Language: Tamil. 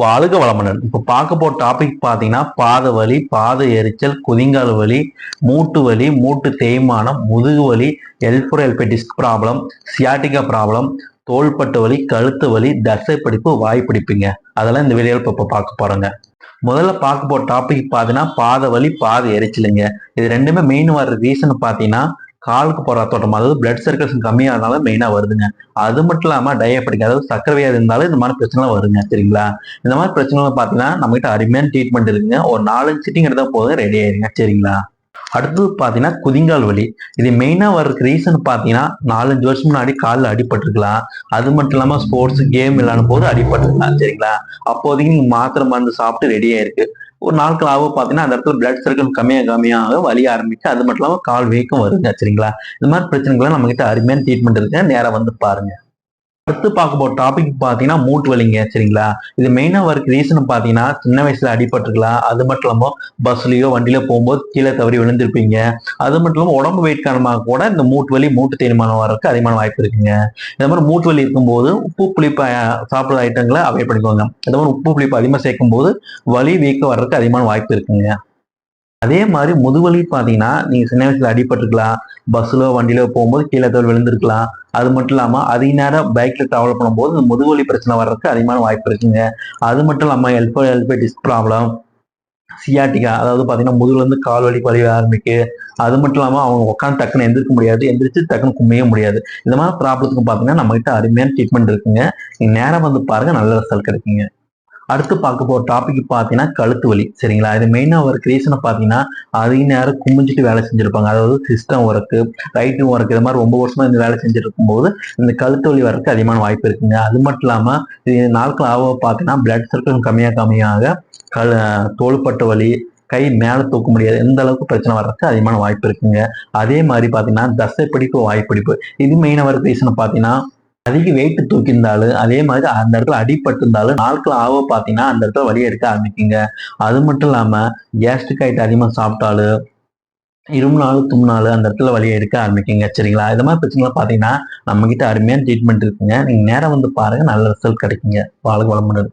வாழ்க வளமுடன். இப்ப பார்க்க போற டாபிக் பாத்தீங்கன்னா பாத வலி, பாத எரிச்சல், குதிங்கால் வலி, மூட்டு வலி, மூட்டு தேய்மானம், முதுகு வலி, elbow disc problem, sciatica problem, தோள்பட்டு வலி, கழுத்து வலி, தசை பிடிப்பு, வாய் பிடிப்புங்க. அதெல்லாம் இந்த வீடியோவில் இப்ப பார்க்க போறோங்க. முதல்ல பார்க்க போற டாபிக் பாத்தீங்கன்னா பாத வலி, பாத எரிச்சலுங்க. இது ரெண்டுமே மெயின் வர்ற ரீசன் பாத்தீங்கன்னா காலுக்கு போற ரத்தோட்டம், அதாவது பிளட் சர்க்குலேஷன் கம்மியானால மெயினா வருதுங்க. அது மட்டும் இல்லாம டயபெட்டிக், அதாவது சக்கரை வியாதி இருந்தாலும் இந்த மாதிரி பிரச்சனை வருங்க. சரிங்களா? இந்த மாதிரி பிரச்சனை பாத்தீங்கன்னா நம்ம கிட்ட அருமையான ட்ரீட்மெண்ட் இருக்குங்க. ஒரு 4 சிட்டிங் எடுத்தா போதும், ரெடி ஆயிருங்க. சரிங்களா? அடுத்தது பாத்தீங்கன்னா குதிங்கால் வலி. இது மெயினா வர்றதுக்கு ரீசன் பாத்தீங்கன்னா 4-5 வருஷம் முன்னாடி காலில் அடிபட்டிருக்கலாம். அது மட்டும் இல்லாம ஸ்போர்ட்ஸ் கேம் விளையாடும் போது அடிபட்டிருக்கலாம். சரிங்களா? அப்போதைக்கு நீங்க மாத்திரை மருந்து சாப்பிட்டு ரெடி ஆயிருக்கு. ஒரு நாட்கள் ஆகும் பாத்தீங்கன்னா அந்த இடத்துல பிளட் சர்க்கிள் கம்மியாக வலி ஆரம்பிச்சு, அது மட்டும் இல்லாம கால் வீக்கம் வருங்க. சரிங்களா? இந்த மாதிரி பிரச்சனைகள் நம்ம கிட்ட அருமையான ட்ரீட்மெண்ட் இருக்கு. நேரா வந்து பாருங்க. அடுத்து பார்க்க போற டாபிக் பாத்தீங்கன்னா மூட்டு வலிங்க. சரிங்களா? இது மெயினா வர்றதுக்கு ரீசன் பாத்தீங்கன்னா சின்ன வயசுல அடிபட்டிருக்கலாம். அது மட்டும் இல்லாம பஸ்லயோ வண்டியில போகும்போது கீழே தவறி விழுந்திருப்பீங்க. அது மட்டும் இல்லாம உடம்பு வெயிட் காரணமாக கூட இந்த மூட்டு வலி, மூட்டு தேய்மானம் வர்றதுக்கு அதிகமான வாய்ப்பு இருக்குங்க. இந்த மாதிரி மூட்டு வலி இருக்கும்போது உப்பு புளிப்பு சாப்பிடுற ஐட்டங்களை அவாய்ட் பண்ணிக்கோங்க. இந்த மாதிரி உப்பு புளிப்பு அதிகமா சேர்க்கும் போது வலி வீக்கம் வர்றதுக்கு அதிகமான வாய்ப்பு இருக்குங்க. அதே மாதிரி முதுவலி பாத்தீங்கன்னா நீங்க சின்ன வயசுல அடிபட்டிருக்கலாம். பஸ்ல வண்டியில போகும்போது கீழே தவறி விழுந்திருக்கலாம். அது மட்டும் இல்லாம அதிக நேரம் பைக்ல டிராவல் பண்ணும்போது இந்த முதுவலி பிரச்சனை வர்றதுக்கு அதிகமான வாய்ப்பு இருக்குங்க. அது மட்டும் இல்லாம எல்போ டிஸ்க் ப்ராப்ளம், சியாட்டிகா, அதாவது பாத்தீங்கன்னா முதுகுல இருந்து கால் வலி வலி ஆரம்பிக்கு. அது மட்டும் இல்லாம அவங்க உட்காந்து டக்குன்னு எந்திரிக்க முடியாது, எந்திரிச்சு டக்குன்னு கும்மைய முடியாது. இந்த மாதிரி ப்ராப்ளத்துக்கு பாத்தீங்கன்னா நம்ம கிட்ட அருமையான ட்ரீட்மெண்ட் இருக்குங்க. நீங்க நேரம் வந்து பாருங்க, நல்ல ரிசல்ட் கிடைக்குங்க. அடுத்து பார்க்க போற டாபிக் பாத்தீங்கன்னா கழுத்து வலி. சரிங்களா? இது மெயினா ஒரு ரீசனை பாத்தீங்கன்னா அதிக நேரம் குமிஞ்சிட்டு வேலை செஞ்சிருப்பாங்க. அதாவது சிஸ்டம் ஒர்க்கு, ரைட்டிங் ஒர்க், இது மாதிரி ரொம்ப வருஷமா இந்த வேலை செஞ்சுட்டு இருக்கும்போது இந்த கழுத்து வலி வரக்கு அதிகமான வாய்ப்பு இருக்குங்க. அது மட்டும் இல்லாம இது நாட்கள் ஆக பாத்தீங்கன்னா பிளட் சர்க்கிள் கம்மியாக தோள்பட்ட வலி, கை மேல தூக்க முடியாது, எந்த அளவுக்கு பிரச்சனை வர்றதுக்கு அதிகமான வாய்ப்பு இருக்குங்க. அதே மாதிரி பாத்தீங்கன்னா தசை பிடிப்பு, வாய்ப்பிடிப்பு, இது மெயினா வர ரீசனை பாத்தீங்கன்னா அதிக வெயிட் தூக்கியிருந்தாலும், அதே மாதிரி அந்த இடத்துல அடிபட்டு இருந்தாலும் நாட்கள் ஆக பாத்தீங்கன்னா அந்த இடத்துல வலி எடுக்க ஆரம்பிக்குங்க. அது மட்டும் இல்லாம கேஸ்ட்ரிக் ஐட்டம் அதிகமா சாப்பிட்டாலும், இருமுனாலும் தும்னாலும் அந்த இடத்துல வலி எடுக்க ஆரம்பிக்குங்க. சரிங்களா? இது மாதிரி பிரச்சனைகள் பாத்தீங்கன்னா நம்ம கிட்ட அருமையான ட்ரீட்மெண்ட் இருக்குங்க. நீங்க நேரம் வந்து பாருங்க, நல்ல ரிசல்ட் கிடைக்குங்க. வாழ்க வளமுடன்.